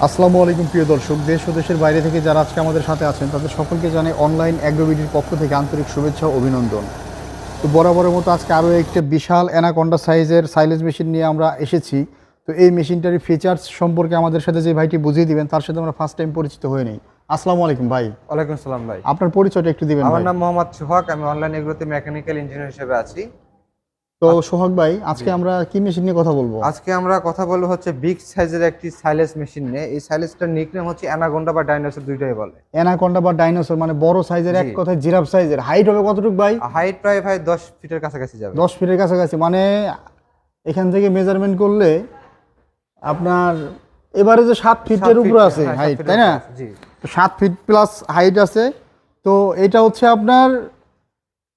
আসসালামু আলাইকুম প্রিয় দর্শক, দেশ ও দেশের বাইরে থেকে যারা আজকে আমাদের সাথে আছেন তাদের সকলকে জানাই অনলাইন অ্যাগ্রোবিডির পক্ষ থেকে আন্তরিক শুভেচ্ছা ও অভিনন্দন। তো বরাবরের মতো আজকে আরও একটা বিশাল অ্যানাকন্ডা সাইজের সাইলেজ মেশিন নিয়ে আমরা এসেছি। তো এই মেশিনটার ফিচার্স সম্পর্কে আমাদের সাথে যে ভাইটি বুঝিয়ে দিবেন তার সাথে আমরা ফার্স্ট টাইম পরিচিত হয়ে নেই। আসসালামু আলাইকুম ভাই। ওয়ালাইকুম আসসালাম ভাই। আপনার পরিচয়টা একটু দিবেন আমার ভাই। নাম মোহাম্মদ সোহাগ, আমি অনলাইন এগ্রোতে মেকানিক্যাল ইঞ্জিনিয়ার হিসেবে আছি। তো সোহাগ ভাই, আজকে আমরা কি মেশিন নিয়ে কথা বলবো? আজকে আমরা কথা বলবো হচ্ছে বিগ সাইজের একটি সাইলেজ মেশিন নিয়ে। এই সাইলেজটার নিকনেম হচ্ছে অ্যানাকন্ডা বা ডাইনোসর, দুইটাই বলে। অ্যানাকন্ডা বা ডাইনোসর মানে বড় সাইজের, এক জি। কথায় জিরাফ সাইজের। হাইট হবে কতটুকু ভাই? হাইট প্রায় ভাই 10 ফিটের কাছাকাছি যাবে। 10 ফিটের কাছাকাছি, মানে এখান থেকে মেজারমেন্ট করলে আপনার এবারে যে 7 ফিটের উপরে আছে হাইট, তাই না? জি। তো 7 ফিট প্লাস হাইট আছে। তো এটা হচ্ছে আপনার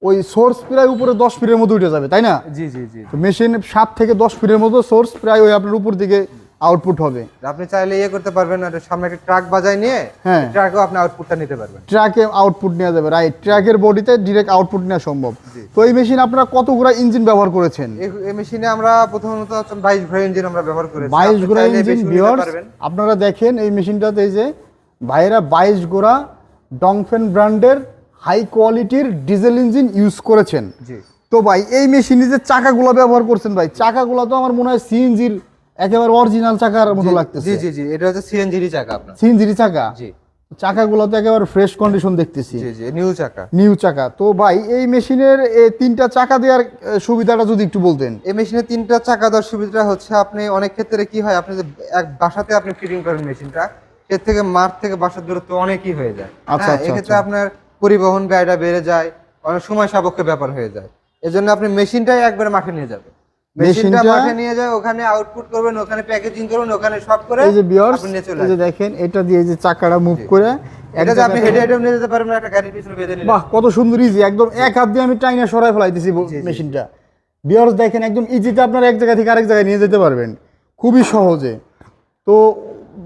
ওই সোর্স প্রায় উপরে 10 ফিটের মতো উঠে যাবে, তাই না? জি জি জি। তো মেশিন 7 থেকে 10 ফিটের মতো সোর্স প্রায় ওই আপনার উপর দিকে আউটপুট হবে। আপনি চাইলে করতে পারবেন, একটা সামনে একটা ট্রাক বাজায় নিয়ে হ্যাঁ, ট্রাকেও আপনি আউটপুটটা নিতে পারবেন। ট্রাকে আউটপুট নেওয়া যাবে, রাইট। ট্রাকের বডিতে ডিরেক্ট আউটপুট নেওয়া সম্ভব। তো এই মেশিন আপনারা কতগুলো ইঞ্জিন ব্যবহার করেছেন? এই মেশিনে আমরা প্রথমত 22 ঘোড়া ইঞ্জিন আমরা ব্যবহার করেছি। 22 ঘোড়া ইঞ্জিন। ভিউয়ার্স, আপনারা দেখেন এই মেশিনটাতে যে ভাইরা 22 ঘোড়া ডংফেন ব্র্যান্ডের হাই কোয়ালিটির ডিজেল ইঞ্জিন ইউজ করেছেন। জি। তো ভাই এই মেশিনে যে চাকাগুলো ব্যবহার করছেন ভাই, চাকাগুলো তো আমার মনে হয় সিএনজির একেবারে অরিজিনাল চাকার মতো লাগতেছে। জি জি জি, এটা হচ্ছে সিএনজি চাকা আপনার। সিএনজির চাকা। জি। চাকাগুলো তো একেবারে ফ্রেশ কন্ডিশন দেখতেছি। জি জি, নিউ চাকা। নিউ চাকা। তো ভাই এই মেশিনের তিনটা চাকা দেওয়ার সুবিধাটা যদি একটু বলতেন। এই মেশিনে 3টা চাকা দেওয়ার সুবিধা হচ্ছে, আপনি অনেক ক্ষেত্রে কি হয়, আপনি যে এক বাসাতে আপনি ফিটিং করেন মেশিনটা, এর থেকে মাঠ থেকে বাসার দূরত্ব অনেকই হয়ে যায়। আচ্ছা, আচ্ছা, এক্ষেত্রে আচ্ছা। আপনার পরিবহন ব্যয়টা বেড়ে যায়, অনেক সময় সাপেক্ষ ব্যাপার হয়ে যায়। এজন্য আপনি মেশিনটাই একবারে মাঠে নিয়ে যাবেন। মেশিনটা মাঠে নিয়ে যায়, ওখানে আউটপুট করবেন, ওখানে প্যাকেজিং করবেন, ওখানে সব করে এই যে ভিউয়ার্স, আপনি নিয়ে চলে এই যে আসবেন। দেখেন এটা দিয়ে যে চাকাটা মুভ করে এটা যে আপনি হেডে হেডে নিয়ে যেতে পারবেন, একটা গাড়ির পিছনে বেঁধে নিলেন। বাহ, কত সুন্দর ইজি, একদম এক হাত দিয়ে আমি টাইনা সরাই ফেলাইতেছি মেশিনটা। ভিউয়ার্স দেখেন, একদম ইজিতে আপনার এক জায়গা থেকে আরেক জায়গায় নিয়ে যেতে পারবেন খুবই সহজে। তো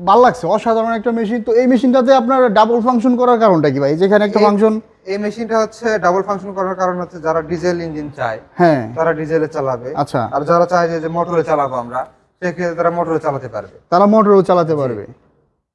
ভালো লাগছে, অসাধারণ একটা মেশিন। তো এই মেশিনটাতে আপনার ডাবল ফাংশন করার কারণটা কি ভাই? যেখানে একটা ফাংশন, এই মেশিনটা হচ্ছে ডাবল ফাংশন করার কারণ হচ্ছে, যারা ডিজেল ইঞ্জিন চায় হ্যাঁ তারা ডিজেলে চালাবে। আচ্ছা। আর যারা চায় যে মোটরে চালাবো আমরা, সেক্ষেত্রে তারা মোটরে চালাতে পারবে। তারা মোটরেও চালাতে পারবে।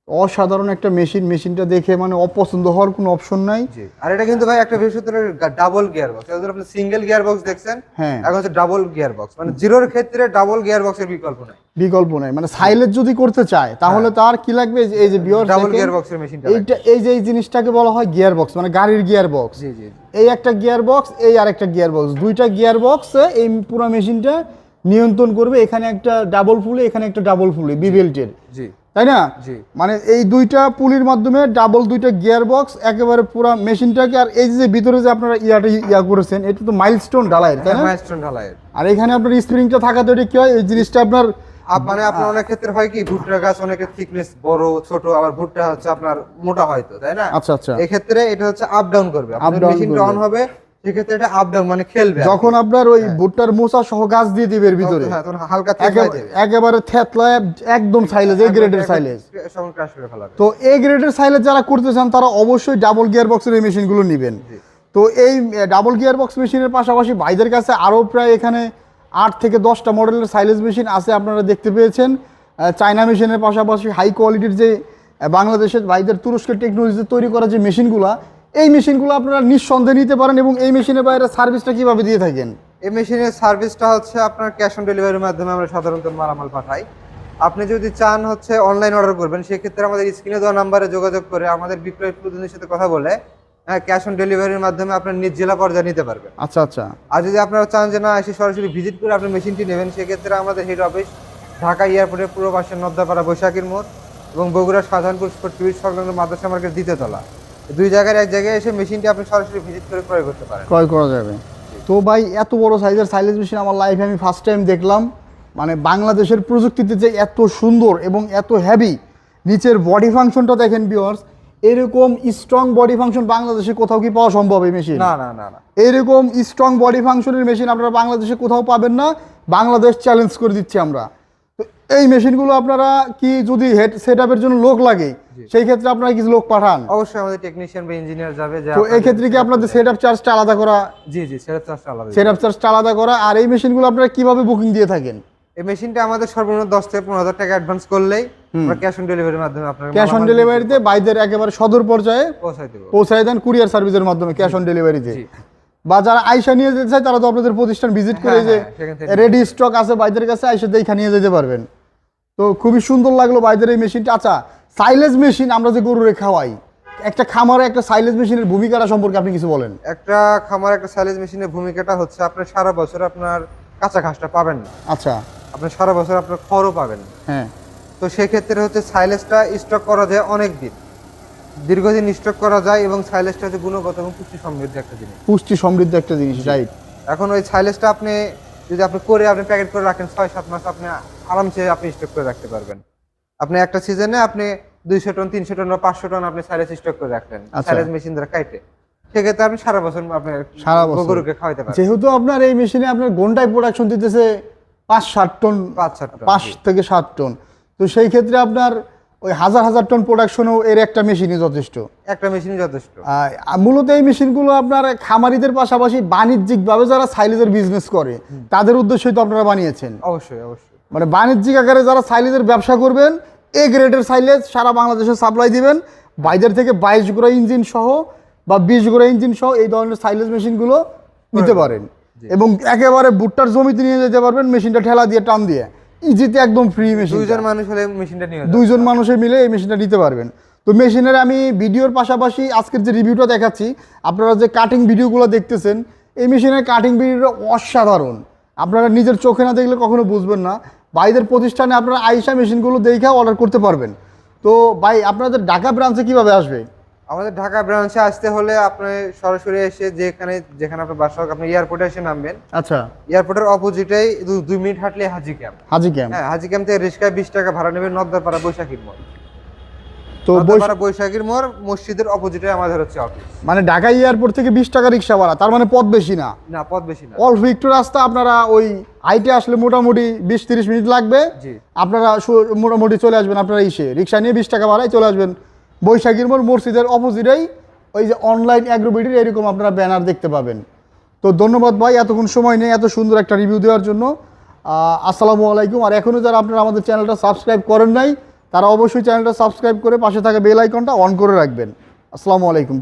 অসাধারণ একটা মেশিন। মেশিনটা দেখে মানে অপছন্দ হওয়ার কোনো অপশন নাই। জি। আর এটা কিন্তু ভাই একটা ভবিষ্যতের ডাবল গিয়ার বক্স। এর আপনি সিঙ্গেল গিয়ার বক্স দেখছেন, হ্যাঁ, এখন হচ্ছে ডাবল গিয়ার বক্স। মানে জিরোর ক্ষেত্রে ডাবল গিয়ার বক্সের বিকল্প নাই। বিকল্প নাই। মানে সাইলেজ যদি করতে চায় তাহলে তার কি লাগবে? এই যে ভিউয়ার্স ডাবল দেখেন, গিয়ার বক্সের মেশিনটা এইটা এই যে এই জিনিসটাকে বলা হয় গিয়ার বক্স, মানে গাড়ির গিয়ার বক্স। জি জি এই একটা গিয়ার বক্স, এই আরেকটা গিয়ার বক্স, দুইটা গিয়ার বক্স এই পুরো মেশিনটা নিয়ন্ত্রণ করবে। এখানে একটা ডাবল পুলি, এখানে একটা ডাবল পুলি বিবেল্টের, জি তাই না? জি। মানে এই দুইটা পুলির মাধ্যমে ডাবল দুইটা গিয়ার বক্স একেবারে পুরো মেশিনটাকে। আর এই যে ভিতরে যে আপনারা ইয়া করেছেন, এটা তো মাইলস্টোন ঢালাইয়ের, তাই না? মাইলস্টোন ঢালাইয়ের। আর এখানে আপনার স্প্রিংটা থাকাতে এটা কি হয়, এই জিনিসটা আপনার মানে আপনার অনেক ক্ষেত্রে হয় কি, ভুট্টা গাছ অনেকের থিকনেস বড় ছোট, আবার ভুট্টা হচ্ছে আপনার মোটা হয়তো, তাই না? আচ্ছা আচ্ছা। এই ক্ষেত্রে এটা হচ্ছে আপ ডাউন করবে। আপনার down মেশিনটা করবে। অন হবে, সেক্ষেত্রে এটা আপ ডাউন মানে খেলবে। যখন আপনার ওই ভুট্টার মোচা সহ গাছ দিয়ে দিবে এর ভিতরে, হ্যাঁ, তখন হালকা থেতলায় দেবে। একেবারে থেতলায় একদম সাইলেজ, এ গ্রেডের সাইলেজ। সমান ক্রাশ করে ফেলাবে। তো এ গ্রেডের সাইলেজ যারা করতে চান তারা অবশ্যই ডাবল গিয়ার বক্সের এই মেশিনগুলো নেবেন। তো এই ডাবল গিয়ার বক্স মেশিনের পাশাপাশি ভাইদের কাছে আরও প্রায় এখানে 8 থেকে 10টা মডেলের সাইলেজ মেশিন আছে, আপনারা দেখতে পেয়েছেন। চায়না মেশিনের পাশাপাশি হাই কোয়ালিটির যে বাংলাদেশের ভাইদের তুরস্কের টেকনোলজিতে তৈরি করা যে মেশিনগুলো, এই মেশিনগুলো আপনারা নিঃসন্দেহে নিতে পারেন। এবং এই মেশিনের বাইরে সার্ভিসটা কিভাবে দিয়ে থাকেন? এই মেশিনের সার্ভিসটা হচ্ছে আপনার ক্যাশ অন ডেলিভারির মাধ্যমে আমরা সাধারণত মালামাল পাঠাই। আপনি যদি চান হচ্ছে অনলাইন অর্ডার করবেন, সেক্ষেত্রে আমাদের স্ক্রিনে দেওয়া নাম্বারে যোগাযোগ করে আমাদের বিক্রয় প্রতিনিধির সাথে কথা বলে ক্যাশ অন ডেলিভারির মাধ্যমে আপনার নিজ জেলা পর্যায়ে নিতে পারবেন। আচ্ছা আচ্ছা। আর যদি আপনারা চান যে না, এসে সরাসরি ভিজিট করে আপনি মেশিনটি নেবেন, সেক্ষেত্রে আমাদের হেড অফিস ঢাকা এয়ারপোর্টের পূর্ব পাশে নদ্দাপাড়া বৈশাখীর মোড় এবং বগুড়া শাহজাহানপুর টুইট সংলগ্ন মাদ্রাসা মার্কেট দ্বিতীয়তলা, দুই জায়গায় এক জায়গায় এসে মেশিনটি আপনি সরাসরি ভিজিট করে ক্রয় করতে পারেন। ক্রয় করা যাবে। তো ভাই এত বড় সাইজের সাইলেজ মেশিন আমার লাইফে আমি ফার্স্ট টাইম দেখলাম। মানে বাংলাদেশের প্রযুক্তিতে যে এত সুন্দর এবং এত হেভি, নিচের বডি ফাংশনটা দেখেন ভিউয়ার্স, এরকম স্ট্রং বডি ফাংশন বাংলাদেশে কোথাও কি পাওয়া সম্ভব? এই মেশিন না না না না, এরকম স্ট্রং বডি ফাংশনের মেশিন আপনারা বাংলাদেশে কোথাও পাবেন না। বাংলাদেশ চ্যালেঞ্জ করে দিচ্ছি আমরা। তো এই মেশিনগুলো আপনারা কি যদি হেড সেটআপের জন্য লোক লাগে, সেই ক্ষেত্রে আপনারা কিছু লোক পাঠান? অবশ্যই আমাদের টেকনিশিয়ান বা ইঞ্জিনিয়ার যাবে। তো এই ক্ষেত্রে কি আপনাদের সেটআপ চার্জটা আলাদা করা? জি জি, সেটআপ চার্জটা আলাদা। সেটআপ চার্জটা আলাদা করা। আর এই মেশিনগুলো আপনারা কিভাবে বুকিং দিয়ে থাকেন? এই মেশিনটা আমাদের সর্বনিম্ন 10 থেকে 15,000 টাকা অ্যাডভান্স করলেই আমরা ক্যাশ অন ডেলিভারির মাধ্যমে আপনার ক্যাশ অন ডেলিভারিতে বাইদের একেবারে সদর পর্যায়ে পৌঁছায় দেব। পৌঁছায় দেন কুরিয়ার সার্ভিসের মাধ্যমে ক্যাশ অন ডেলিভারিতে। জি। বা যারা আইসা নিয়ে যেতে চায় তারা তো আপনাদের প্রতিষ্ঠান ভিজিট করে হ্যাঁ, যে হ্যাঁ, সেখান থেকে রেডি স্টক আছে বাইদের কাছে আইসা দেখা নিয়ে যেতে পারবেন। তো খুবই সুন্দর লাগলো বাইদের এই মেশিনটা। আচ্ছা, সাইলেজ মেশিন আমরা যে গরুরে খাওয়াই, একটা খামারে একটা সাইলেজ মেশিনের ভূমিকাটা সম্পর্কে আপনি কিছু বলেন। একটা খামার একটা সাইলেজ মেশিনের ভূমিকাটা হচ্ছে আপনার সারা বছর আপনার কাঁচা ঘাসটা পাবেন না, আচ্ছা, আপনার সারা বছর আপনার খড়ও পাবেন না। হ্যাঁ, তো সেক্ষেত্রে হচ্ছে সাইলেজটা স্টক করা যায় অনেক দিন, দীর্ঘদিন স্টক করা যায় এবং সাইলেজটা হচ্ছে গুণগত এবং পুষ্টি সমৃদ্ধ একটা জিনিস। পুষ্টি সমৃদ্ধ একটা জিনিস, রাইট। এখন ওই সাইলেজটা আপনি যদি আপনি করে আপনি প্যাকেট করে রাখেন 6-7 মাস আপনি আরামসে আপনি স্টক করে রাখতে পারবেন। আপনি একটা সিজনে আপনি 200 টন 300 টন বা 500 টন আপনি সাইলেজ স্টক করে রাখলেন আচ্ছা। সাইলেজ মেশিন দ্বারা কাটে, সেক্ষেত্রে আপনি সারা বছর আপনি সারা বছর গরুকে খাওয়াতে পারবেন। যেহেতু আপনার এই মেশিনে আপনার ঘন্টায় প্রোডাকশন দিতেছে 5-7 টন, 5-7 টন, 5 থেকে 7 টন, তো সেই ক্ষেত্রে আপনার ওই হাজার হাজার টন প্রোডাকশনও এর একটা মেশিনই যথেষ্ট। একটা মেশিনই যথেষ্ট। মূলত এই মেশিনগুলো আপনার খামারিদের পাশাপাশি বাণিজ্যিকভাবে যারা সাইলেজের বিজনেস করে তাদের উদ্দেশ্যই তো আপনারা বানিয়েছেন। অবশ্যই অবশ্যই। মানে বাণিজ্যিক আকারে যারা সাইলেজের ব্যবসা করবেন, এ গ্রেডের সাইলেজ সারা বাংলাদেশে সাপ্লাই দিবেন, বাইরের থেকে 22 গোড়া ইঞ্জিন সহ বা 20 গোড়া ইঞ্জিন সহ এই ধরনের সাইলেজ মেশিনগুলো নিতে পারেন এবং একেবারে ভুট্টার জমিতে নিয়ে যেতে পারবেন মেশিনটা ঠেলা দিয়ে টান দিয়ে ইজিতে, একদম ফ্রি মেশিন। দুইজন মানুষ হলে মেশিনটা নিয়ে যাবে। দুইজন মানুষে মিলে এই মেশিনটা নিতে পারবেন। তো মেশিনের আমি ভিডিওর পাশাপাশি আজকের যে রিভিউটা দেখাচ্ছি, আপনারা যে কাটিং ভিডিওগুলো দেখতেছেন, এই মেশিনের কাটিং ভিডিওটা অসাধারণ। আপনারা নিজের চোখে না দেখলে কখনো বুঝবেন না। ভাইদের প্রতিষ্ঠানে আপনারা আইসা মেশিনগুলো দেখে অর্ডার করতে পারবেন। তো ভাই, আপনাদের ঢাকা ব্রাঞ্চে কিভাবে আসবে? আমাদের ঢাকা ব্রাঞ্চে আসতে হলে আপনি সরাসরি এসে যেখানে আপনার বাসা হোক আপনি এয়ারপোর্টে এসে নামবেন। আচ্ছা, এয়ারপোর্টের অপোজিটেই 2 মিনিট হাঁটলে হাজি ক্যাম্প। হাজি ক্যাম্প। হ্যাঁ, হাজি ক্যাম্প থেকে রিক্সায় 20 টাকা ভাড়া নেবেন নদ্দাপাড়া বৈশাখীর মোড়। তো নদ্দাপাড়া বৈশাখীর মোড় মসজিদের অপোজিটে আমাদের হচ্ছে অফিস। মানে ঢাকা এয়ারপোর্ট থেকে 20 টাকা রিক্সা ভাড়া, তার মানে পথ বেশি না, না পথ বেশি না, অল্প একটু রাস্তা। আপনারা ওই হাইটে আসলে মোটামুটি 20-30 মিনিট লাগবে। জি। আপনারা মোটামুটি চলে আসবেন, আপনারা রিক্সা নিয়ে 20 টাকা ভাড়ায় চলে আসবেন বৈশাখীর মোড় মসজিদের অপোজিটেই ওই যে অনলাইন অ্যাগ্রোবিডির এরকম আপনারা ব্যানার দেখতে পাবেন। তো ধন্যবাদ ভাই এতক্ষণ সময় নিয়ে এত সুন্দর একটা রিভিউ দেওয়ার জন্য। আসসালামু আলাইকুম। আর এখনও যারা আপনারা আমাদের চ্যানেলটা সাবস্ক্রাইব করেন নাই, তারা অবশ্যই চ্যানেলটা সাবস্ক্রাইব করে পাশে থাকা বেল আইকনটা অন করে রাখবেন। আসসালামু আলাইকুম।